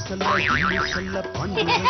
ಸಲ್ಲ ಇಲ್ಲಿ ಸಲ್ಲ ಪಾಂಡುರಂಗ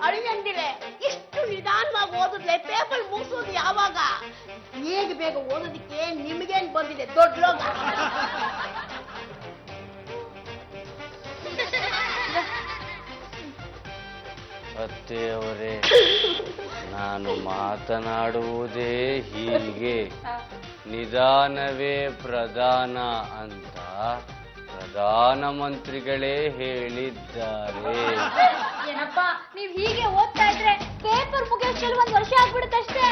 ಅಳಿಯಂದಿರೆ ಇಷ್ಟು ನಿಧಾನವಾಗಿ ಓದಿದ್ರೆ ಪೇಪರ್ ಮುಗಿಸೋದು ಯಾವಾಗ? ಹೇಗೆ ಬೇಗ ಓದೋದಿಕ್ಕೆ ನಿಮ್ಗೇನ್ ಬಂದಿದೆ ದೊಡ್ಡ ಲೋಕ? ಅತ್ತೆಯವರೇ, ನಾನು ಮಾತನಾಡುವುದೇ ಹೀಗೆ, ನಿಧಾನವೇ ಪ್ರಧಾನ ಅಂತ ಪ್ರಧಾನಮಂತ್ರಿಗಳೇ ಹೇಳಿದ್ದಾರೆ. ಏನಪ್ಪ ನೀವ್ ಹೀಗೆ ಓದ್ತಾ ಇದ್ರೆ ಪೇಪರ್ ಮುಗಿಯೋಷ್ಟ್ರಲ್ಲಿ 1 ವರ್ಷ ಆಗ್ಬಿಡುತ್ತಷ್ಟೇ.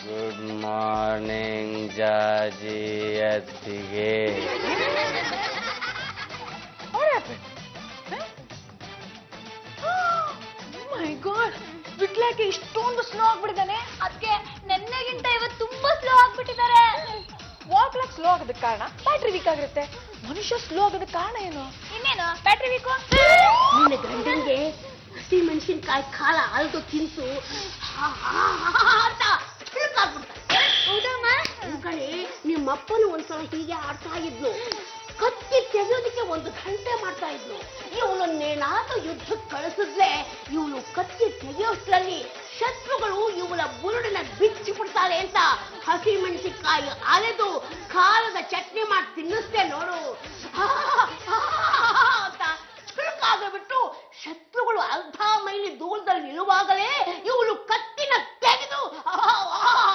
ಗುಡ್ ಮಾರ್ನಿಂಗ್ ಜಾಜಿ ಅತ್ತಿಗೆ. ಮೈ ಗಾಡ್, ಬಿಟ್ಲಾಕೆ ಇಷ್ಟೊಂದು ಸ್ಲೋ ಆಗ್ಬಿಟ್ಟಿದ್ದಾನೆ. ಅದಕ್ಕೆ ನೆನ್ನೆಗಿಂತ ಇವತ್ತು ತುಂಬಾ ಸ್ಲೋ ಆಗ್ಬಿಟ್ಟಿದ್ದಾರೆ. ವಾಕ್ಲಾಕ್ ಸ್ಲೋ ಆಗೋದಕ್ಕೆ ಕಾರಣ ಬ್ಯಾಟ್ರಿ ವೀಕ್ ಆಗಿರುತ್ತೆ. ಮನುಷ್ಯ ಸ್ಲೋ ಆಗೋದಕ್ಕೆ ಕಾರಣ ಏನು? ಇನ್ನೇನು ಬ್ಯಾಟ್ರಿ ವೀಕು? ನಿನ್ನ ಗಂಡನ್ಗೆ ಹಸಿ ಮೆಣಸಿನ್ಕಾಯಿ ಕಾಲ ಅಲ್ದು ತಿನ್ಸು ಅಂತ ಹೌದಮ್ಮ. ಕಣೆ, ನಿಮ್ಮಪ್ಪನು ಒಂದ್ಸಲ ಹೀಗೆ ಆಡ್ತಾ ಇದ್ನು. ಕತ್ತಿ ತೆಗೆಯೋದಕ್ಕೆ 1 ಗಂಟೆ ಮಾಡ್ತಾ ಇದ್ನು. ಇವನನ್ನೇನಾದ್ರೂ ಯುದ್ಧಕ್ಕೆ ಕಳಿಸಿದ್ರೆ ಇವನು ಕತ್ತಿ ತೆಗೆಯೋಷ್ಟ್ರಲ್ಲಿ ಶತ್ರುಗಳು ಬುರುಡಿನ ಬಿಚ್ಚಿ ಬಿಡ್ತಾಳೆ ಅಂತ ಹಸಿ ಮೆಣಸಿನಕಾಯಿ ಅರೆದು ಖಾರದ ಚಟ್ನಿ ಮಾಡಿ ತಿನ್ನಿಸ್ದೆ ನೋಡು ಅಂತ ಚುರುಕಾಗಬಿಟ್ಟು ಶತ್ರುಗಳು ಅರ್ಧ ಮೈಲಿ ದೂರದಲ್ಲಿ ನಿಲ್ಲುವಾಗಲೇ ಇವಳು ಕತ್ತಿನ ತೆಗೆದು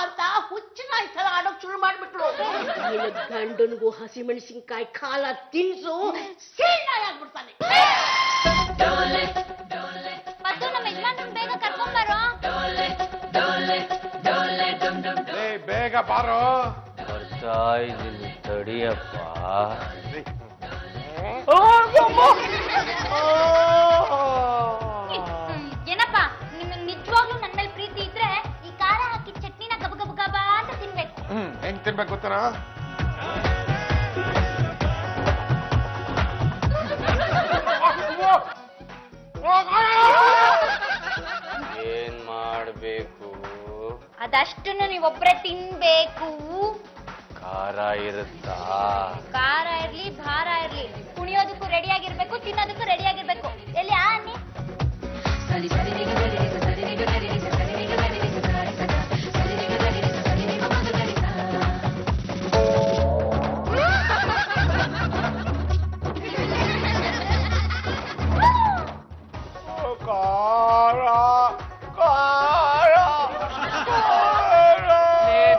ಅಂತ ಹುಚ್ಚಿನ ಥರ ಆಡೋಕ್ ಶುರು ಮಾಡ್ಬಿಟ್ರು. ಗಂಡನಿಗೂ ಹಸಿ ಮೆಣಸಿನಕಾಯಿ ಖಾಲ ತಿನ್ಸು ಸೀನಾಗ್ಬಿಡ್ತಾನೆ. ಮತ್ತು ನಮ್ಮ ಯಜಮಾನ್ರನ್ನ ಬೇಗ ಕರ್ಕೊಂಬಾರೋ. ಬೇಗ ಬಾರೋ. ಬರ್ತಾ ಇದ್ದೀನಿ ತಡಿಯಪ್ಪ. ಏನಪ್ಪ ನಿಮ್ಗೆ ನಿಜವಾಗ್ಲೂ ನನ್ನ ಮೇಲೆ ಪ್ರೀತಿ ಇದ್ರೆ ಈ ಖಾರ ಹಾಕಿ ಚಟ್ನಿನ ಗಬ ಗಬ ಗಬ ಅಂತ ತಿನ್ಬೇಕು. ಹೆಂಗ್ ತಿನ್ಬೇಕು ಗೊತ್ತನಾ? ಏನ್ ಮಾಡ್ಬೇಕು? ಅದಷ್ಟನ್ನು ನೀವೊಬ್ರೆ ತಿನ್ಬೇಕು. ಖಾರ ಇರುತ್ತಾ? ಖಾರ ಇರ್ಲಿ ಭಾರ ಇರ್ಲಿ ಕುಣಿಯೋದಕ್ಕೂ ರೆಡಿ ಆಗಿರ್ಬೇಕು, ತಿನ್ನೋದಕ್ಕೂ ರೆಡಿ ಆಗಿರ್ಬೇಕು. ಎಲ್ಲಿ ಅನ್ನಿ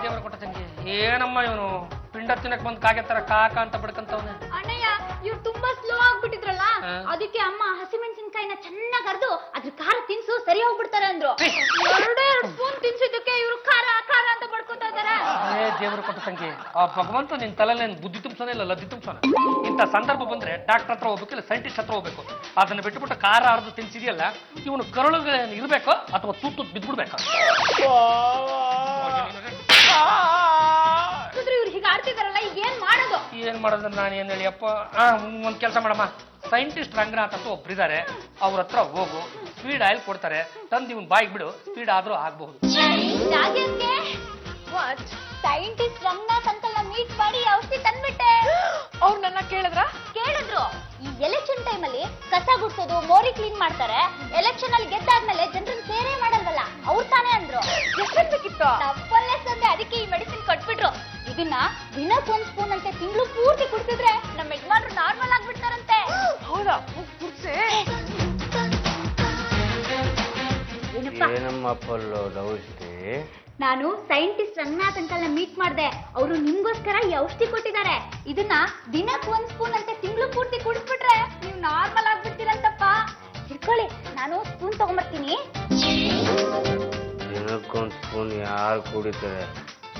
ದೇವ್ರ ಕೊಟ್ಟ ತಂಗಿ ಏನಮ್ಮ ಇವನು ಪಿಂಡ ತಿನ್ನಕ್ ಬಂದ್ ಕಾಗೆ ತರ ಕಾಕ ಅಂತ ಬಡ್ಕಂತವ್ನೆ. ಅಣ್ಣಯ್ಯ ಇವ್ರು ತುಂಬಾ ಸ್ಲೋ ಆಗ್ಬಿಟ್ಟಿದ್ರಲ್ಲ, ಅದಕ್ಕೆ ಅಮ್ಮ ಹಸಿಮೆಣಸಿನಕಾಯಿನ ಚೆನ್ನಾಗ್ ಅರ್ದು ಅದ್ರ ಖಾರ ತಿನ್ಸು ಸರಿ ಹೋಗ್ಬಿಡ್ತಾರೆ ಅಂದ್ರು. ಎರಡೇ 2 ಸ್ಪೂನ್ ತಿನ್ಸಿದ್ದಕ್ಕೆ ಇವ್ರು ಖಾರ ಖಾರ ಅಂತ ಬಡ್ಕೋತಾ ಇದಾರೆ. ದೇವ್ರ ಕೊಟ್ಟ ತಂಗಿ ಆ ಭಗವಂತ ನಿನ್ ತಲೆಯಲ್ಲಿ ಬುದ್ಧಿ ತುಂಬಿಸೋನೆ ಇಲ್ಲ ಲದ್ದಿ ತುಂಬಿಸೋಣ. ಇಂಥ ಸಂದರ್ಭ ಬಂದ್ರೆ ಡಾಕ್ಟರ್ ಹತ್ರ ಹೋಗ್ಬೇಕು, ಇಲ್ಲ ಸೈಂಟಿಸ್ಟ್ ಹತ್ರ ಹೋಗ್ಬೇಕು. ಅದನ್ನ ಬಿಟ್ಟುಬಿಟ್ಟು ಖಾರ ಅರ್ದು ತಿನ್ಸಿದೆಯಲ್ಲ, ಇವನು ಕರುಳುಗೆ ಇರ್ಬೇಕು ಅಥವಾ ತೂತು ಬಿದ್ಬಿಡ್ಬೇಕು. ಇವ್ರು ಹೀಗೆ ಆಡ್ತಿದಾರಲ್ಲ, ಈಗ ಏನ್ ಮಾಡೋದು? ಏನ್ ಮಾಡೋದ್ರ ನಾನು ಏನ್ ಹೇಳಿಯಪ್ಪ. ಒಂದ್ ಕೆಲಸ ಮಾಡಮ್ಮ, ಸೈಂಟಿಸ್ಟ್ ರಂಗನಾಥ್ ಅಂತ ಒಬ್ರಿದ್ದಾರೆ, ಅವ್ರ ಹತ್ರ ಹೋಗು, ಸ್ಪೀಡ್ ಆಯಿಲ್ ಕೊಡ್ತಾರೆ, ತಂದು ಇವನ್ ಬಾಯಿಗೆ ಬಿಡು, ಸ್ಪೀಡ್ ಆದ್ರೂ ಆಗ್ಬಹುದು. ಸೈಂಟಿಸ್ಟ್ ರಂಗನಾಥ್ ಅಂಕಲ್ನ ಮೀಟ್ ಮಾಡಿ ಔಷಧಿ ತಂದ್ಬಿಟ್ಟೆ. ಅವ್ರು ನನ್ನ ಕೇಳಿದ್ರು. ಈ ಎಲೆಕ್ಷನ್ ಟೈಮ್ ಅಲ್ಲಿ ಕಸ ಗುಡ್ಸೋದು, ಮೋರಿ ಕ್ಲೀನ್ ಮಾಡ್ತಾರೆ. ಎಲೆಕ್ಷನ್ ಅಲ್ಲಿ ಗೆದ್ದಾದ್ಮೇಲೆ ಜನರನ್ನ ಸೇರೇ ಮಾಡಲ್ವಲ್ಲ, ಅವ್ರು ತಾನೇ ಅಂದ್ರು. ಎಷ್ಟೊಂದು ಬೇಕಿತ್ತು? ತಪ್ಪಲ್ಲೇ ಸಂದೆ, ಅದಕ್ಕೆ ಈ ಮೆಡಿಸಿನ್ ಕೊಟ್ಬಿಟ್ರು. ಇದನ್ನ ದಿನಕ್ಕೆ 1 ಸ್ಪೂನ್ ಅಂತೆ ತಿಂಗಳು ಪೂರ್ತಿ ಕುಡಿಸಿದ್ರೆ ನಮ್ಮ ಯಜಮಾನ್ರು ನಾರ್ಮಲ್ ಆಗ್ಬಿಡ್ತಾರಂತೆ. ಹೌದಾ? ಕುಡ್ಸೆ. ಏನಮ್ಮ ಪಲ್ಲೋದ ಔಷಧಿ? ನಾನು ಸೈಂಟಿಸ್ಟ್ ರಂಗನಾಥ್ ಅಂಕಲ್ನ ಮೀಟ್ ಮಾಡಿದೆ. ಅವರು ನಿಮ್ಗೋಸ್ಕರ ಈ ಔಷಧಿ ಕೊಟ್ಟಿದ್ದಾರೆ. ಇದನ್ನ ದಿನಕ್ಕೆ 1 ಸ್ಪೂನ್ ಅಂತೆ ತಿಂಗಳು ಪೂರ್ತಿ ಕುಡಿಸ್ಬಿಟ್ರೆ ನೀವು ನಾರ್ಮಲ್ ಆಗ್ಬಿಡ್ತೀರಂತಪ್ಪ. ಹಿಡ್ಕೊಳ್ಳಿ, ನಾನು ಸ್ಪೂನ್ ತಗೊಂಬರ್ತೀನಿ. ದಿನಕ್ಕೊಂದು ಸ್ಪೂನ್ ಯಾರು ಕುಡಿತಾರೆ?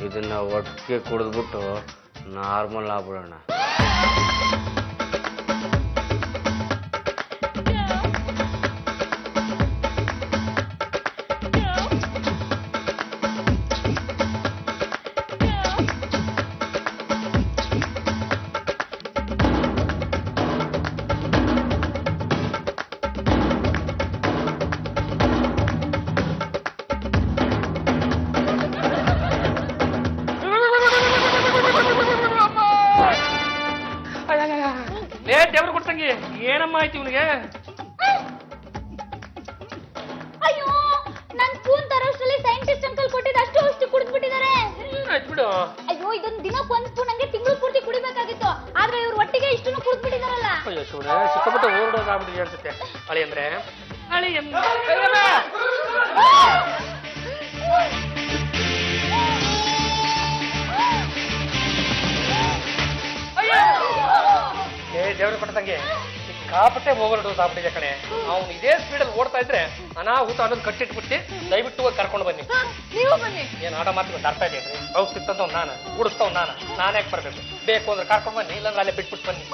ಇದನ್ನ ಒಟ್ಟಿಗೆ ಕುಡಿದ್ಬಿಟ್ಟು ನಾರ್ಮಲ್ ಆಗ್ಬಿಡೋಣ. ದೇವ್ರ ಕೊಟ್ಟ ತಂಗಿ ಏನಮ್ಮ ಆಯ್ತು ಇವನಿಗೆ? ಅಯ್ಯೋ, ನನ್ ಸ್ಪೂನ್ ತರೋಷ್ಟ್ರಲ್ಲಿ ಸೈಂಟಿಸ್ಟ್ ಅಂಕಲ್ ಕೊಟ್ಟಿದ್ದ ಅಷ್ಟು ಔಷಧಿ ಕುಡಿದ್ಬಿಟ್ಟಿದ್ದಾರೆ. ಆಯ್ತು ಬಿಡು. ಅಯ್ಯೋ, ಇದನ್ನ ದಿನಕ್ಕೆ 1 ಸ್ಪೂನ್ ಹಂಗೆ ತಿಂಗಳು ಪೂರ್ತಿ ಕುಡಿಬೇಕಾಗಿತ್ತು. ಆದ್ರೆ ಇವ್ರು ಒಟ್ಟಿಗೆ ಇಷ್ಟನ್ನು ಕುಡಿದ್ಬಿಟ್ಟಿದಾರಲ್ಲ. ಅಯ್ಯೋ ಶಿವನೇ, ಸಿಕ್ಕಾಪಟ್ಟೆ ಓಡೋದಾಗ್ಬಿಟ್ಟಿದೆ ಅನ್ಸುತ್ತೆ. ಅಳಿ ಅಂದ್ರೆ ದೇವ್ರ ಕೊಟ್ಟ ತಂಗಿ ಸಿಕ್ಕಾಪಟ್ಟೆ ಓವರ್ ಡೋಸ್ ಆಗ್ಬಿಟ್ಟಿದೆ ಕಣೆ. ಅವ್ನು ಇದೇ ಸ್ಪೀಡಲ್ಲಿ ಓಡ್ತಾ ಇದ್ರೆ ಅನಾಹುತ ಅನ್ನೋದು ಕಟ್ಟಿಟ್ಬಿಟ್ಟು ದಯವಿಟ್ಟು ಹೋಗಿ ಕರ್ಕೊಂಡು ಬನ್ನಿ. ನೀವು ಬನ್ನಿ. ಏನ್ ಆಡ ಮಾತು ಅರ್ಥ ಇದೆಯೇನ್ರಿ? ಔಷಧಿ ತಂದವ್ ನಾನು, ಉಡಿಸ್ತವ್ ನಾನು ಯಾಕೆ ಬರ್ಬೇಕು? ಬೇಕು ಅಂದ್ರೆ ಕರ್ಕೊಂಡು ಬನ್ನಿ, ಇಲ್ಲಾಂದ್ರೆ ಅಲ್ಲೇ ಬಿಟ್ಬಿಟ್ಟು ಬನ್ನಿ.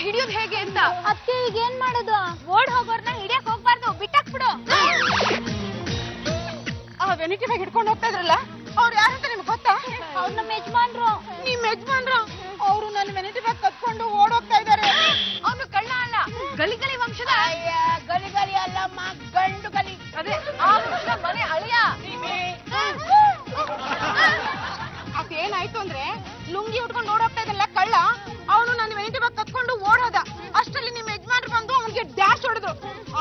ಹಿಡಿಯೋದು ಹೇಗೆ ಅಂತ. ಅದಕ್ಕೆ ಈಗ ಏನ್ ಮಾಡೋದು? ಓಡ್ ಹೋಗೋರ್ನ ಹಿಡಿಯಕ್ ಹೋಗ್ಬಾರ್ದು, ಬಿಟ್ಟಾಕ್ಬಿಡು. ಆ ವೆನಿಟಿ ಬ್ಯಾಗ್ ಹಿಡ್ಕೊಂಡು ಹೋಗ್ತಾ ಇದ್ರಲ್ಲ, ಅವ್ರು ಯಾರಂತ ನಿಮ್ಗೆ ಗೊತ್ತಾ? ಅವ್ರು ನಮ್ಮ ಯಜಮಾನ್ರು. ನಿಮ್ ಯಜಮಾನ್ರು ಅವರು ನನ್ನ ವೆನಿಟಿ ಬ್ಯಾಗ್ ಕತ್ಕೊಂಡು ಓಡೋಗ್ತಾ ಇದ್ದಾರೆ. ಅವನು ಕಳ್ಳ ಅಲ್ಲ, ಗಲಿಗಲಿ ವಂಶದ. ಗಲಿ ಗಲಿ ಅಲ್ಲಮ್ಮ, ಗಂಡು ಗಲಿ. ಅದೇ ಆ ವಂಶದ ಮನೆ ಅಳಿಯ. ಅದೇನಾಯ್ತು ಅಂದ್ರೆ ಲುಂಗಿ ಉಟ್ಕೊಂಡು ಓಡೋಗ್ತಾ ಇದ್ದಲ್ಲ ಕಳ್ಳ, ಅವನು ನನ್ನ ವೆನಿಟಿ ಬ್ಯಾಗ್ ಕತ್ಕೊಂಡು ಓಡೋದ. ಅಷ್ಟರಲ್ಲಿ ನಿಮ್ಮ ಯಜಮಾನ್ರು ಬಂದು ಅವನಿಗೆ ಡ್ಯಾಶ್ ಹೊಡೆದ್ರು.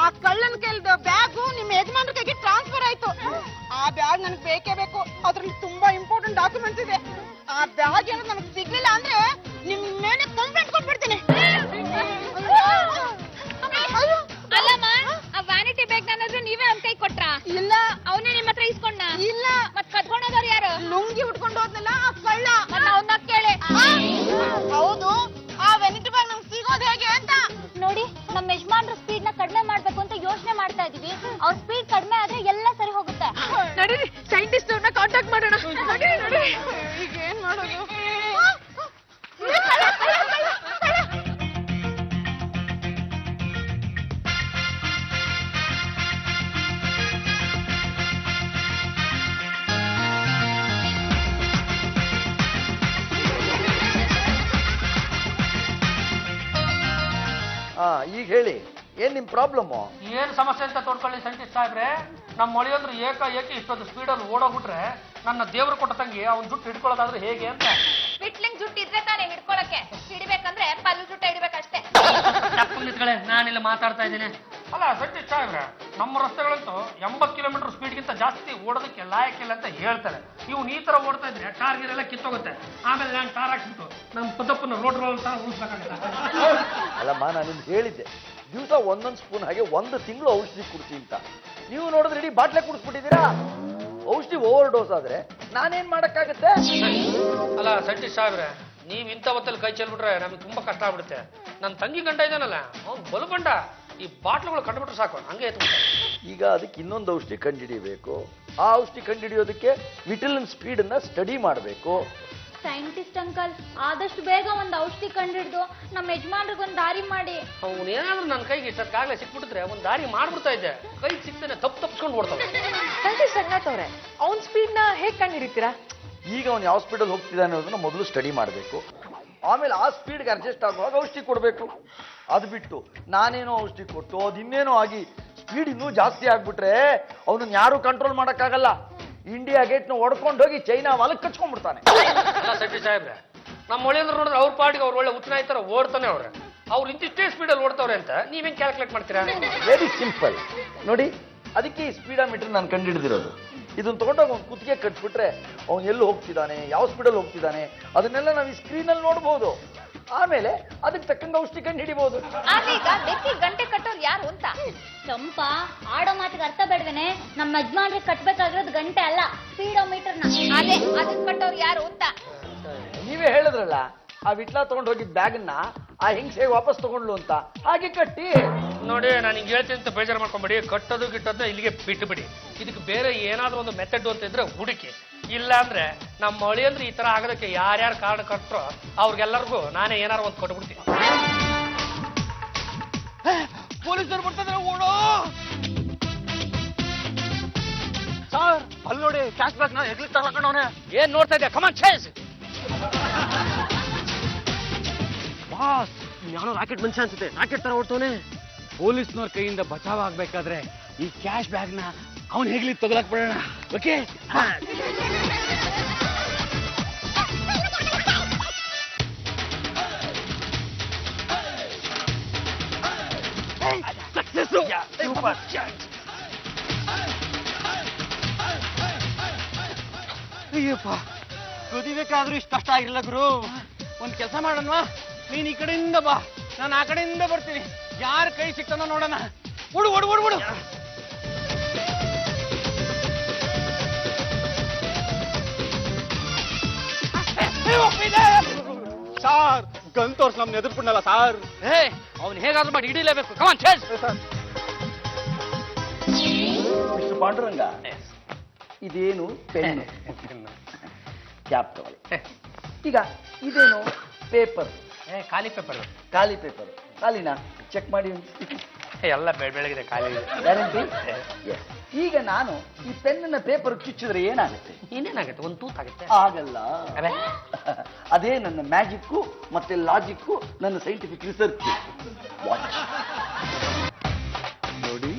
ಆ ಕಳ್ಳನ ಕೈಲಿದ್ದ ಬ್ಯಾಗು ನಿಮ್ಮ ಯಜಮಾನ್ರ ಕೈಗೆ ಟ್ರಾನ್ಸ್ಫರ್ ಆಯ್ತು. ಆ ಬ್ಯಾಗ್ ನನಗೆ ಬೇಕೇ ಬೇಕು. ಅದ್ರಲ್ಲಿ ತುಂಬಾ ಇಂಪಾರ್ಟೆಂಟ್ ಡಾಕ್ಯುಮೆಂಟ್ಸ್ ಇದೆ. ಆ ಬ್ಯಾಗ್ ಏನೋ ನನಗೆ ಸಿಗ್ಲಿಲ್ಲ ಅಂದ್ರೆ ನಿಮ್ ಮೇಲೆ ಕಂಪ್ಲೇಂಟ್ ಕೊಟ್ಬಿಡ್ತೀನಿ. ಅಲ್ಲಮ್ಮ, ಆ ವ್ಯಾನಿಟಿ ಬ್ಯಾಗ್ ನನ್ನ ನೀವೇ ಅವ್ನ ಕೈ ಕೊಟ್ರಾ? ಇಲ್ಲ, ಅವನೇ ನಿಮ್ಮ ಹತ್ರ ಇಸ್ಕೊಂಡ? ಇಲ್ಲ, ಮತ್ ಕದ್ಕೊಂಡೋದವ್ರು ಯಾರು? ಲುಂಗಿ ಉಟ್ಕೊಂಡು ಹೋದ್ನಲ್ಲ ಆ ಕಳ್ಳ. ಮತ್ತ ಅವನ್ನ ಕೇಳಿ. ಹೌದು, ಆ ವೆನಿಟಿ ಬ್ಯಾಗ್ ನಮ್ಗೆ ಸಿಗೋದು ಹೇಗೆ ಅಂತ. ನೋಡಿ, ನಮ್ಮ ಯಜಮಾನ್ರ ಸ್ಪೀಡ್ ನ ಕಡಿಮೆ ಮಾಡ್ಬೇಕು ಅಂತ ಯೋಚನೆ ಮಾಡ್ತಾ ಇದೀವಿ. ಅವ್ರ ಸ್ಪೀಡ್ ಕಡಿಮೆ ಆದ್ರೆ ಎಲ್ಲ ಸರಿ ಹೋಗುತ್ತೆ. ನಡೀರಿ, ಸೈಂಟಿಸ್ಟ್ ಅವ್ರನ್ನ ಕಾಂಟ್ಯಾಕ್ಟ್ ಮಾಡೋಣ. ನಡೀರಿ ನಡೀರಿ. ಈಗ ಏನ್ ಮಾಡೋದು? ಈಗ ಹೇಳಿ, ಏನ್ ನಿಮ್ ಪ್ರಾಬ್ಲಮ್? ಏನ್ ಸಮಸ್ಯೆ ಅಂತ ತೋಡ್ಕೊಳ್ಳಿ ಸೈಂಟಿಸ್ಟ್ ಸಾಹೇಬ್ರೆ. ನಮ್ಮ ಮೊಳೆಯಂದ್ರು ಏಕಾಏಕಿ ಇಷ್ಟೊಂದು ಸ್ಪೀಡಲ್ಲಿ ಓಡೋಗ್ಬಿಟ್ರೆ ನನ್ನ ದೇವ್ರು ಕೊಟ್ಟ ತಂಗಿ ಅವ್ನ ಜುಟ್ಟು ಹಿಡ್ಕೊಳ್ಳೋದಾದ್ರೆ ಹೇಗೆ ಅಂತ. ಬಿಟ್ಲಿಂಗ್ ಜುಟ್ಟು ಇದ್ರೆ ತಾನೇ ಹಿಡ್ಕೊಳಕ್ಕೆ. ಹಿಡಿಬೇಕಂದ್ರೆ ಪಲ್ಲು ಜುಟ್ಟ ಹಿಡಿಬೇಕಷ್ಟೇ. ನಿಂತ್ಕೊಳ್ಳೆ, ನಾನಿಲ್ಲ ಮಾತಾಡ್ತಾ ಇದ್ದೀನಿ. ಅಲ್ಲ ಸೈಂಟಿಸ್ಟ್ ಸಾಹೇಬ್ರೆ, ನಮ್ಮ ರಸ್ತೆಗಳಂತೂ 80 ಕಿಲೋಮೀಟರ್ ಸ್ಪೀಡ್ಗಿಂತ ಜಾಸ್ತಿ ಓಡೋದಕ್ಕೆ ಲಾಯಕ್ಕಿಲ್ಲ ಅಂತ ಹೇಳ್ತಾರೆ. ಇವ್ನು ಈ ತರ ಓಡ್ತಾ ಇದ್ರೆ ಟಾರ್ ಗೀರೆಲ್ಲ ಕಿತ್ತೋಗುತ್ತೆ. ಆಮೇಲೆ ನಾನು ಟಾರ್ ಹಾಕ್ಬಿಟ್ಟು ನಮ್ಮ ಪದಪ್ಪನ ರೋಡ್ ರೋಲ್ ತರ ಉಳಿಸ್ಬೇಕಾಗಲ್ಲ. ಅಲ್ಲಮ್ಮ, ನಾನು ನಿಮ್ಗೆ ಹೇಳಿದ್ದೆ ದಿವಸ ಒಂದೊಂದು ಸ್ಪೂನ್ ಹಾಗೆ 1 ತಿಂಗಳು ಔಷಧಿ ಕುಡಿಸಿ ಅಂತ. ನೀವು ನೋಡಿದ್ರೆ ಇಡೀ ಬಾಟ್ಲೆ ಕುಡಿಸ್ಬಿಟ್ಟಿದ್ದೀರಾ. ಔಷಧಿ ಓವರ್ ಡೋಸ್ ಆದ್ರೆ ನಾನೇನ್ ಮಾಡಕ್ಕಾಗತ್ತೆ? ಅಲ್ಲ ಸೈಂಟಿಸ್ಟ್ ಸಾಹೇಬ್ರೆ, ನೀವ್ ಇಂಥ ಹೊತ್ತಲ್ಲಿ ಕೈ ಚೆಲ್ಬಿಟ್ರೆ ನಮ್ಗೆ ತುಂಬಾ ಕಷ್ಟ ಆಗ್ಬಿಡುತ್ತೆ. ನನ್ನ ತಂಗಿ ಗಂಡ ಇದ್ದಾನಲ್ಲ, ಅವ್ನು ಬಲು ಗಂಡ. ಈ ಬಾಟ್ಲುಗಳು ಕಂಡುಬಿಟ್ರೆ ಸಾಕು, ಹಂಗೆ ಎತ್ಬಿಟ್ಟ. ಈಗ ಅದಕ್ಕೆ ಇನ್ನೊಂದು ಔಷಧಿ ಕಂಡುಹಿಡಿಯಬೇಕು. ಆ ಔಷಧಿ ಕಂಡುಹಿಡಿಯೋದಕ್ಕೆ ವಿಟಮಿನ್ ಸ್ಪೀಡ್ ಅನ್ನ ಸ್ಟಡಿ ಮಾಡಬೇಕು. ಸೈಂಟಿಸ್ಟ್ ಅಂಕಲ್, ಆದಷ್ಟು ಬೇಗ ಒಂದು ಔಷಧಿ ಕಂಡಿಡ್ದು ನಮ್ಮ ಯಜಮಾನ್ರಿಗೊಂದು ದಾರಿ ಮಾಡಿ. ಅವ್ನು ಏನಾದ್ರೂ ನನ್ನ ಕೈಗೆ ಇಷ್ಟಕ್ಕಾಗಲೇ ಸಿಕ್ಬಿಟ್ಟಿದ್ರೆ ಒಂದು ದಾರಿ ಮಾಡ್ಬಿಡ್ತಾ ಇದ್ದೆ. ಕೈ ಸಿಕ್ತಾನೆ ತಪ್ಪಿಸ್ಕೊಂಡು ಓಡ್ತಾವೆ. ಸೈಂಟಿಸ್ಟ್ ರಂಗನಾಥ್ ಅವ್ರೆ, ಅವ್ನ ಸ್ಪೀಡ್ ನ ಹೇಗ್ ಕಂಡು ಹಿಡಿತೀರಾ? ಈಗ ಅವ್ನು ಯಾವ ಸ್ಪೀಡಲ್ಲಿ ಹೋಗ್ತಿದ್ದಾನೆ ಅನ್ನೋದನ್ನ ಮೊದಲು ಸ್ಟಡಿ ಮಾಡಬೇಕು. ಆಮೇಲೆ ಆ ಸ್ಪೀಡ್ಗೆ ಅಡ್ಜಸ್ಟ್ ಆಗುವಾಗ ಔಷಧಿ ಕೊಡಬೇಕು. ಅದು ಬಿಟ್ಟು ನಾನೇನೋ ಔಷಧಿ ಕೊಟ್ಟು ಅದು ಇನ್ನೇನೋ ಆಗಿ ಸ್ಪೀಡ್ ಇನ್ನೂ ಜಾಸ್ತಿ ಆಗ್ಬಿಟ್ರೆ ಅವನನ್ನ ಯಾರು ಕಂಟ್ರೋಲ್ ಮಾಡೋಕ್ಕಾಗಲ್ಲ. ಇಂಡಿಯಾ ಗೇಟ್ನ ಹೊಡ್ಕೊಂಡು ಹೋಗಿ ಚೈನಾ ಹೊಲಕ್ಕೆ ಕಚ್ಕೊಂಡ್ಬಿಡ್ತಾನೆ. ಸೈಂಟಿಸ್ಟ್ ಸಾಹೇಬ್ರೆ, ನಮ್ಮ ಒಳ್ಳೆಯಂದ್ರೆ ನೋಡಿದ್ರೆ ಅವ್ರ ಪಾರ್ಟಿಗೆ ಅವ್ರು ಒಳ್ಳೆ ಉಚ್ಚನಾಯಿ ತರ ಓಡ್ತಾನೆ ಅವ್ರೆ. ಅವ್ರು ಇಂತಿಷ್ಟೇ ಸ್ಪೀಡಲ್ಲಿ ಓಡ್ತಾವ್ರೆ ಅಂತ ನೀವೇನ್ ಕ್ಯಾಲ್ಕುಲೇಟ್ ಮಾಡ್ತೀರಾ? ವೆರಿ ಸಿಂಪಲ್ ನೋಡಿ, ಅದಕ್ಕೆ ಈ ಸ್ಪೀಡಾಮೀಟರ್ ನಾನು ಕಂಡುಹಿಡಿದಿರೋದು. ಇದನ್ನ ತಗೊಂಡೋಗಿ ಅವ್ನು ಕುತ್ತಿಗೆ ಕಟ್ಬಿಟ್ರೆ ಅವ್ನು ಎಲ್ಲಿ ಹೋಗ್ತಿದ್ದಾನೆ, ಯಾವ ಸ್ಪೀಡಲ್ಲಿ ಹೋಗ್ತಿದ್ದಾನೆ ಅದನ್ನೆಲ್ಲ ನಾವು ಈ ಸ್ಕ್ರೀನಲ್ಲಿ ನೋಡ್ಬೋದು. ಆಮೇಲೆ ಅದಕ್ಕೆ ತಕ್ಕಂಗೆ ಔಷಧಿ ಕಂಡು ಹಿಡಿಬಹುದು. ಆಗ ಬೆಕ್ಕಿ ಗಂಟೆ ಕಟ್ಟೋರು ಯಾರು ಅಂತ? ಚಂಪಾ, ಆಡೋ ಮಾತಿಗೆ ಅರ್ಥ ಬೇಡವೇನೆ? ನಮ್ಮ ಯಜಮಾನ್ರಿಗೆ ಕಟ್ಬೇಕಾಗಿರೋದು ಗಂಟೆ ಅಲ್ಲ, ಸ್ಪೀಡೋಮೀಟರ್ನ. ಅದೇ ಅದಕ್ಕೆ ಕಟ್ಟೋರು ಯಾರು ಅಂತ ನೀವೇ ಹೇಳಿದ್ರಲ್ಲ, ಆ ವಿಟ್ಲ ತಗೊಂಡು ಹೋಗಿದ್ದ ಬ್ಯಾಗನ್ನ ಆ ಹೆಂಗಸೆ ವಾಪಸ್ ತಗೊಂಡ್ಲು ಅಂತ, ಹಾಗೆ ಕಟ್ಟಿ. ನೋಡಿ, ನಾನು ಹಿಂಗೆ ಹೇಳ್ತೀನಿ ಅಂತ ಬೇಜಾರು ಮಾಡ್ಕೊಂಬಿಡಿ. ಕಟ್ಟೋದು ಗಿಟ್ಟೋದನ್ನ ಇಲ್ಲಿಗೆ ಬಿಟ್ಟುಬಿಡಿ. ಇದಕ್ಕೆ ಬೇರೆ ಏನಾದ್ರೂ ಒಂದು ಮೆಥಡ್ ಅಂತ ಇದ್ರೆ ಹುಡುಕಿ. ಇಲ್ಲ ಅಂದ್ರೆ ನಮ್ಮ ಮಳಿ ಅಂದ್ರೆ ಈ ತರ ಆಗೋದಕ್ಕೆ ಯಾರ್ಯಾರು ಕಾರಣ ಕಟ್ಟರೋ ಅವ್ರಿಗೆಲ್ಲರಿಗೂ ನಾನೇ ಏನಾರು ಒಂದು ಕೊಟ್ಬಿಡ್ತೀನಿ. ಪೊಲೀಸರು ಬರ್ತಿದ್ರೆ ಓಡೋ. ಸರ್ ಅಲ್ಲಿ ನೋಡಿ, ಕ್ಯಾಶ್ ಬ್ಯಾಗ್ ನ ಹೆಗ್ಲಿಕ್ಕೆ ತಗೊಂಡವನೆ. ಏನ್ ನೋಡ್ತಾ ಇದ್ಯಾ? ಕಮಾನ್ ಚೇಸ್. ಬಾಸ್, ಯಾರೋ ರಾಕೆಟ್ ಮನುಷ್ಯ ಅನ್ಸುತ್ತೆ. ರಾಕೆಟ್ ತರ ಓಡ್ತವನೆ. ಪೊಲೀಸ್ನವ್ರ ಕೈಯಿಂದ ಬಚಾವ್ ಆಗ್ಬೇಕಾದ್ರೆ ಈ ಕ್ಯಾಶ್ ಬ್ಯಾಗ್ ನ ಅವ್ನು ಹೇಗ್ಲಿ ತಗೊಳಕ್ ಬಿಡೋಣ. ಓಕೆ, ಅಯ್ಯಪ್ಪ, ಕುದಿಬೇಕಾದ್ರೂ ಇಷ್ಟು ಕಷ್ಟ ಆಗಿರಲ್ಲ ಗುರು. ಒಂದ್ ಕೆಲಸ ಮಾಡೋಣವಾ, ನೀನ್ ಈ ಕಡೆಯಿಂದ ಬಾ, ನಾನು ಆ ಕಡೆಯಿಂದ ಬರ್ತೀನಿ. ಯಾರ ಕೈ ಸಿಗ್ತಾನೋ ನೋಡೋಣ. ಓಡು ಓಡು ಓಡು ಓಡು. ಸಾರ್, ಗನ್ ತೋರ್ಸ್ ನಮ್ನ ಎದುರ್ಕೊಂಡಲ್ಲ ಸಾರ್. ಅವ್ನು ಹೇಗಾದ್ರೂ ಮಾಡಿ ಹಿಡಿಲೇಬೇಕು. ಕಮಾನ್ ಚೇಸ್. ಮಿಸ್ಟರ್ ಪಾಂಡುರಂಗ, ಇದೇನು ಪೆನ್, ಕ್ಯಾಪ್ ತಗೊಳ್ಳಿ. ಈಗ ಇದೇನು ಪೇಪರ್, ಖಾಲಿ ಪೇಪರ್. ಖಾಲಿ ಪೇಪರ್. ಖಾಲಿನಾ? ಚೆಕ್ ಮಾಡಿ. ಎಲ್ಲ ಬೆಳಗಿದೆ, ಖಾಲಿ ಇದೆ. ಗ್ಯಾರಂಟಿ? ಈಗ ನಾನು ಈ ಪೆನ್ನ ಪೇಪರ್ ಚುಚ್ಚಿದ್ರೆ ಏನಾಗುತ್ತೆ? ಇನ್ನೇನಾಗುತ್ತೆ, ಒಂದು ತೂತಾಗುತ್ತೆ. ಆಗಲ್ಲ. ಅದೇ ನನ್ನ ಮ್ಯಾಜಿಕ್ಕು ಮತ್ತೆ ಲಾಜಿಕ್ಕು, ನನ್ನ ಸೈಂಟಿಫಿಕ್ ರಿಸರ್ಚ್. ವಾಚ್ ನೋಡಿ.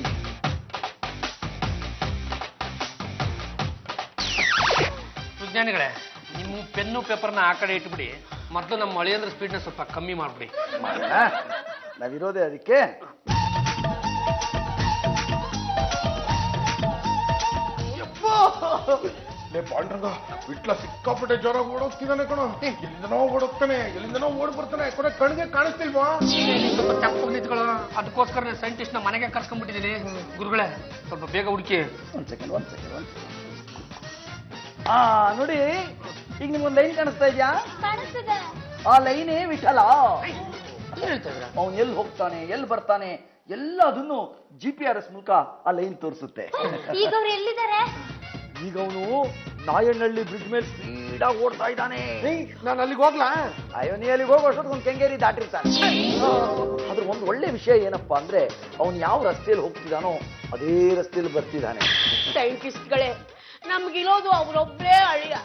ವಿಜ್ಞಾನಿಗಳೇ, ನಿಮ್ಮ ಪೆನ್ನು ಪೇಪರ್ನ ಆ ಕಡೆ ಇಟ್ಬಿಡಿ, ಮೊದಲು ನಮ್ಮ ಮಳೆಯಂದ್ರ ಸ್ಪೀಡ್ನ ಸ್ವಲ್ಪ ಕಮ್ಮಿ ಮಾಡ್ಬಿಡಿ. ನಾವಿರೋದೇ ಅದಕ್ಕೆ. ಪಾಂಡ್ರಂಗ ವಿಟ್ಲ ಸಿಕ್ಕಾಪಟ್ಟೆ ಜ್ವರ ಓಡೋಗ್ತಿದ್ದಾನೆ ಕಣೋ. ಎಲ್ಲಿಂದನೋ ಓಡೋಗ್ತಾನೆ, ಎಲ್ಲಿಂದನೋ ಓಡ್ ಬರ್ತಾನೆ. ಕೊನೆ ಕಣ್ಗೆ ಕಾಣಿಸ್ತಿಲ್ವಾ? ಸ್ವಲ್ಪ ತಪ್ಪು ನಿಂತ್ಕೊಳ್ಳೋ, ಅದಕ್ಕೋಸ್ಕರ ಸೈಂಟಿಸ್ಟ್ ನ ಮನೆಗೆ ಕರ್ಕೊಂಡ್ಬಿಟ್ಟಿದ್ದೀನಿ. ಗುರುಗಳೇ, ಸ್ವಲ್ಪ ಬೇಗ ಹುಡುಕಿ. ಒಂದ್ ಸೆಕೆಂಡ್. ನೋಡಿ, ಈಗ ನಿಮ್ಗೊಂದು ಲೈನ್ ಕಾಣಿಸ್ತಾ ಇದೆಯಾ? ಆ ಲೈನೇ ವಿಠಲ. ಅವನು ಎಲ್ಲಿ ಹೋಗ್ತಾನೆ, ಎಲ್ಲಿ ಬರ್ತಾನೆ, ಎಲ್ಲದನ್ನು GPS ಮೂಲಕ ಆ ಲೈನ್ ತೋರಿಸುತ್ತೆ. ಈಗ ಅವ್ರು ಎಲ್ಲಿದ್ದಾರೆ? ಈಗ ಅವನು ನಾಯನಹಳ್ಳಿ ಬ್ರಿಡ್ಜ್ ಮೇಲೆ ಸ್ಪೀಡಾಗಿ ಓಡ್ತಾ ಇದ್ದಾನೆ. ನಾನು ಅಲ್ಲಿಗೆ ಹೋಗ್ಲಾ? ಅಯ್ಯೋ, ನೀ ಅಲ್ಲಿಗೆ ಹೋಗೋ ಅಷ್ಟೊತ್ತು ಒಂದು ಕೆಂಗೇರಿ ದಾಟಿರ್ತಾನೆ. ಅದ್ರ ಒಂದು ಒಳ್ಳೆ ವಿಷಯ ಏನಪ್ಪಾ ಅಂದ್ರೆ, ಅವನು ಯಾವ ರಸ್ತೆಯಲ್ಲಿ ಹೋಗ್ತಿದ್ದಾನೋ ಅದೇ ರಸ್ತೆಯಲ್ಲಿ ಬರ್ತಿದ್ದಾನೆ. ಸೈಂಟಿಸ್ಟ್ಗಳೇ, ನಮ್ಗಿರೋದು ಅವರೊಬ್ಬರೇ ಅಳಿಯ.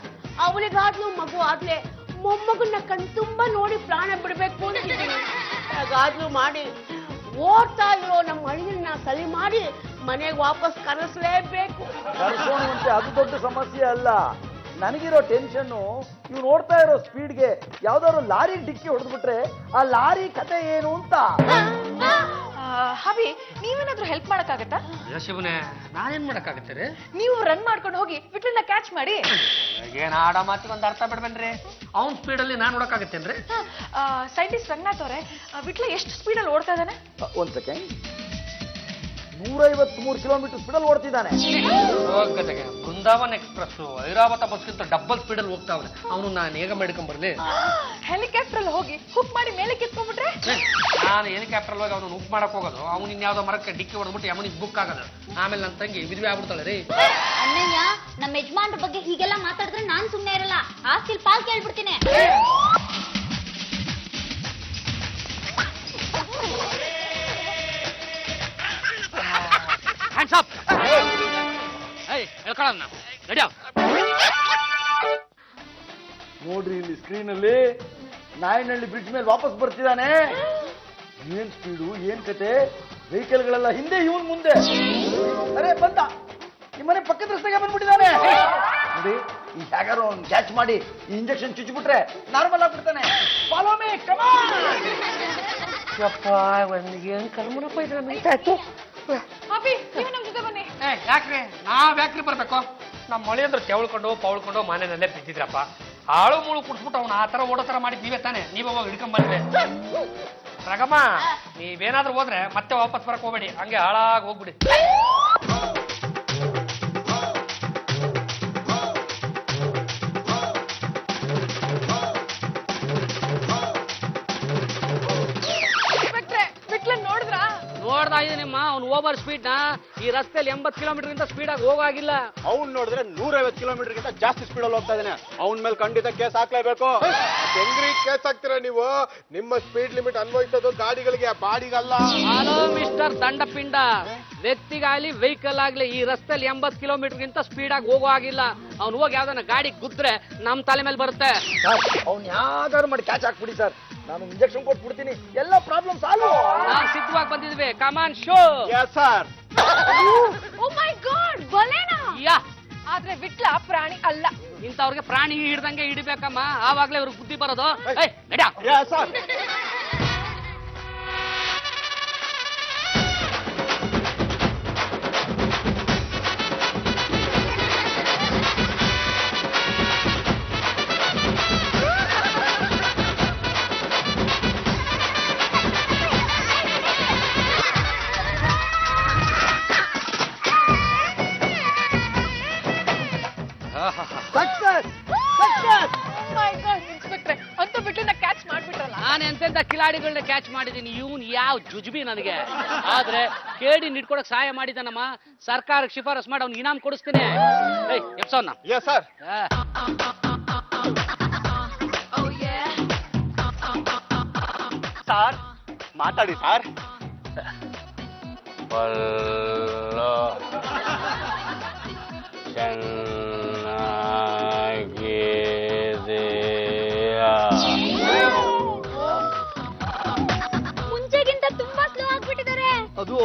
ಅವಳಿಗಾದ್ಲು ಮಗು ಆದ್ಲೆ ಮೊಮ್ಮಗನ್ನ ಕಣ್ತುಂಬ ನೋಡಿ ಪ್ರಾಣ ಬಿಡ್ಬೇಕು ಅಂತಿದ್ದೀನಿ. ಹಾಗಾದ್ಲು ಮಾಡಿ ಓಡ್ತಾ ಇರೋ ನಮ್ಮ ಅಳಿಯನ್ನ ಸರಿ ಮಾಡಿ ಮನೆಗೆ ವಾಪಸ್ ಕರೆಸಲೇಬೇಕು. ಕರ್ಸೋಣವಂತೆ ಅದು ದೊಡ್ಡ ಸಮಸ್ಯೆ ಅಲ್ಲ. ನನಗಿರೋ ಟೆನ್ಷನ್ನು, ಇವ್ನು ನೋಡ್ತಾ ಇರೋ ಸ್ಪೀಡ್ಗೆ ಯಾವ್ದಾದ್ರು ಲಾರಿ ಡಿಕ್ಕಿ ಹೊಡೆದ್ಬಿಟ್ರೆ ಆ ಲಾರಿ ಕತೆ ಏನು ಅಂತ. ಹವಿ, ನೀವೇನಾದ್ರೂ ಹೆಲ್ಪ್ ಮಾಡಕ್ಕಾಗತ್ತಾ? ಶಿವನೇ, ನಾನೇನ್ ಮಾಡಕ್ಕಾಗತ್ತೆ ರೀ? ನೀವು ರನ್ ಮಾಡ್ಕೊಂಡು ಹೋಗಿ ವಿಟ್ಲನ್ನ ಕ್ಯಾಚ್ ಮಾಡಿ. ಏನ್ ಆಡ ಮಾತಿಗೆ ಒಂದು ಅರ್ಥ ಬಿಡ್ಬೇನ್ರಿ. ಅವ್ನ ಸ್ಪೀಡಲ್ಲಿ ನಾನು ನೋಡಕ್ಕಾಗತ್ತೇನ್ರಿ? ಸೈಂಟಿಸ್ಟ್ ರಂಗನಾಥ್ ಅವರೇ, ವಿಟ್ಲ ಎಷ್ಟು ಸ್ಪೀಡಲ್ಲಿ ಓಡ್ತಾ ಇದ್ದಾನೆ? ಒಂದ್ ಸೆಕೆಂಡ್. 153 ಕಿಲೋಮೀಟರ್ ಸ್ಪೀಡಲ್ಲಿ ಓಡ್ತಿದ್ದಾನೆ. ಜೊತೆಗೆ ಬೃಂದಾವನ್ ಎಕ್ಸ್ಪ್ರೆಸ್ ಐರಾವತ ಬಸ್ಗಿಂತ ಡಬ್ಬಲ್ ಸ್ಪೀಡಲ್ಲಿ ಹೋಗ್ತಾವನೆ. ಅವನು ನಾನು ಹೇಗ ಮೇಡ್ಕೊಂಡ್ ಬರ್ಲಿ? ಹೆಲಿಕಾಪ್ಟರ್ ಅಲ್ಲಿ ಹೋಗಿ ಹುಕ್ ಮಾಡಿ ಮೇಲೆ ಕಿತ್ಕೊಂಡ್ಬಿಟ್ರೆ? ನಾನು ಹೆಲಿಕಾಪ್ಟರ್ ಹೋಗಿ ಅವ್ನು ಹುಕ್ ಮಾಡಕ್ ಹೋಗೋದು, ಅವ್ನು ಇನ್ಯಾವ್ದೋ ಮರಕ್ಕೆ ಡಿಕ್ಕಿ ಹೊಡೆದ್ಬಿಟ್ಟು ಅವನಿಗೆ ಬುಕ್ ಆಗೋದು. ಆಮೇಲೆ ನನ್ನ ತಂಗಿ ವಿಧವೆ ಆಗ್ಬಿಡ್ತಾಳೆ ರೀ. ಅಣ್ಣಯ್ಯ, ನಮ್ಮ ಯಜಮಾನ್ರ ಬಗ್ಗೆ ಹೀಗೆಲ್ಲ ಮಾತಾಡಿದ್ರೆ ನಾನ್ ಸುಮ್ನೆ ಇರಲ್ಲ. ಆಸ್ತಿಲ್ ಪಾಲ್ ಕೇಳ್ಬಿಡ್ತೀನಿ. ನೋಡ್ರಿ, ಇಲ್ಲಿ ಸ್ಕ್ರೀನ್ ಅಲ್ಲಿ ನಾಯನಹಳ್ಳಿ ಬ್ರಿಡ್ಜ್ ಮೇಲೆ ವಾಪಸ್ ಬರ್ತಿದ್ದಾನೆ. ಏನ್ ಸ್ಪೀಡು, ಏನ್ ಕತೆ, ವೆಹಿಕಲ್ ಗಳೆಲ್ಲ ಹಿಂದೆ, ಇವನ್ ಮುಂದೆ. ಅರೆ ಬಂದ, ನಿಮ್ಮನೆ ಪಕ್ಕದ ರಸ್ತೆಗೆ ಬಂದ್ಬಿಟ್ಟಿದ್ದಾನೆ. ನೋಡಿ, ಈ ಹೇಗಾರು ಅವ್ನು ಕ್ಯಾಚ್ ಮಾಡಿ ಈ ಇಂಜೆಕ್ಷನ್ ಚುಚ್ಚಿಬಿಟ್ರೆ ನಾರ್ಮಲ್ ಆಗ್ಬಿಡ್ತಾನೆ. Follow me, come on. ಏನ್ ಕರ್ಮನಪ್ಪ ಇದ್ರೆ ಹವಿ, ನೀವು ನಮ್ ಜೊತೆ ಬನ್ನಿ. ಯಾಕ್ರಿ ನಾವ್ ಯಾಕ್ರಿ ಬರ್ಬೇಕು? ನಮ್ಮ ಮಳೆ ಅಂದ್ರೆ ತೆವಳ್ಕೊಂಡು ಪವಳ್ಕೊಂಡು ಮನೆಯಲ್ಲೇ ಬಿದ್ದಿದ್ರಪ್ಪ. ಆಳು ಮೂಳು ಕುಡ್ಸ್ಬಿಟ್ಟು ಅವ್ನು ಆ ತರ ಓಡೋ ತರ ಮಾಡಿದ್ ನೀವೇ ತಾನೆ. ನೀವ್ ಅವಾಗ ಹಿಡ್ಕೊಂಡ್ ಬಂದ್ರೆ ರಗಮ್ಮ, ನೀವೇನಾದ್ರೂ ಹೋದ್ರೆ ಮತ್ತೆ ವಾಪಸ್ ಬರಕ್ ಹೋಗ್ಬೇಡಿ, ಹಂಗೆ ಹಾಳಾಗಿ ಹೋಗ್ಬಿಡಿ. ನೋಡ್ದಾ ಇದೀನಿಮ್ಮ, ಅವ್ನು ಓವರ್ ಸ್ಪೀಡ್ ನ ಈ ರಸ್ತೆಯಲ್ಲಿ 80 ಕಿಲೋಮೀಟರ್ ಸ್ಪೀಡ್ ಆಗಿ ಹೋಗಾಗಿಲ್ಲ. ಅವ್ನು ನೋಡಿದ್ರೆ 150 ಕಿಲೋಮೀಟರ್ಗಿಂತ ಜಾಸ್ತಿ ಸ್ಪೀಡಲ್ಲಿ ಹೋಗ್ತಾ ಇದ್ದಾನೆ. ಅವನ ಮೇಲೆ ಖಂಡಿತ ಕೇಸ್ ಹಾಕ್ಲೇಬೇಕು. ಹೆಂಗ್ರಿ ಕೇಸ್ ಹಾಕ್ತೀರಾ ನೀವು? ನಿಮ್ಮ ಸ್ಪೀಡ್ ಲಿಮಿಟ್ ಅನ್ವಯಿಸೋದು ಗಾಡಿಗಳಿಗೆ, ಬಾಡಿಗಲ್ಲ. ಹಲೋ ಮಿಸ್ಟರ್ ದಂಡಪಿಂಡ, ವ್ಯಕ್ತಿಗಾಗ್ಲಿ ವೆಹಿಕಲ್ ಆಗ್ಲಿ ಈ ರಸ್ತೆಯಲ್ಲಿ 80 ಕಿಲೋಮೀಟರ್ಗಿಂತ ಸ್ಪೀಡ್ ಆಗಿ ಹೋಗೋ ಆಗಿಲ್ಲ. ಅವ್ನು ಹೋಗಿ ಯಾವ್ದನ್ನ ಗಾಡಿ ಗುದ್ರೆ ನಮ್ ತಲೆ ಮೇಲೆ ಬರುತ್ತೆ. ಅವ್ನು ಯಾವ್ದಾದ್ರು ಮಾಡಿ ಕ್ಯಾಚ್ ಹಾಕ್ಬಿಡಿ ಸರ್, ನಾನು ಇಂಜೆಕ್ಷನ್ ಕೊಟ್ಬಿಡ್ತೀನಿ, ಎಲ್ಲ ಪ್ರಾಬ್ಲಮ್ ಸಾಲ್ವ್. ನಾವು ಸಿದ್ಧವಾಗಿ ಬಂದಿದ್ವಿ, come on show. Yes sir. Oh my god, ಬಲೇನಾ? ಯಾ, ಆದ್ರೆ ವಿಟ್ಲ ಪ್ರಾಣಿ ಅಲ್ಲ. ಇಂಥವ್ರಿಗೆ ಪ್ರಾಣಿ ಹಿಡ್ದಂಗೆ ಹಿಡಿಬೇಕಮ್ಮ, ಆವಾಗ್ಲೇ ಅವ್ರಿಗೆ ಬುದ್ಧಿ ಬರೋದು. ನಡ್ಯಾ. Yes sir. ಇನ್ಸ್ಪೆಕ್ಟ್ರೆ, ಅಂತ ವಿಟ್ಲನ್ನ ಕ್ಯಾಚ್ ಮಾಡ್ಬಿಟ್ರಲ್ಲ. ನಾನು ಎಂತೆಂತ ಕಿಲಾಡಿಗಳನ್ನ ಕ್ಯಾಚ್ ಮಾಡಿದ್ದೀನಿ, ಇವನ್ ಯಾವ ಜುಜುಬಿ ನನಗೆ. ಆದ್ರೆ ಕೇಡಿ ನಿಡ್ಕೊಡಕ್ ಸಹಾಯ ಮಾಡಿದಾನಮ್ಮ, ಸರ್ಕಾರಕ್ಕೆ ಶಿಫಾರಸ್ ಮಾಡಿ ಅವ್ನಿಗೆ ಇನಾಮ್ ಕೊಡಿಸ್ತೀನಿ. ಎಪ್ಸೋನ್ನ. Yes sir. ಸರ್ ಮಾತಾಡಿ ಸರ್.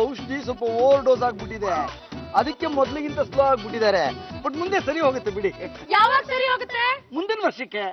ಔಷಧಿ ಸ್ವಲ್ಪ ಓವರ್ ಡೋಸ್ ಆಗ್ಬಿಟ್ಟಿದೆ, ಅದಕ್ಕೆ ಮೊದಲಿಗಿಂತ ಸ್ಲೋ ಆಗ್ಬಿಟ್ಟಿದ್ದಾರೆ. ಬಟ್ ಮುಂದೆ ಸರಿ ಹೋಗುತ್ತೆ ಬಿಡಿ. ಯಾವಾಗ ಸರಿ ಹೋಗುತ್ತೆ? ಮುಂದಿನ ವರ್ಷಕ್ಕೆ.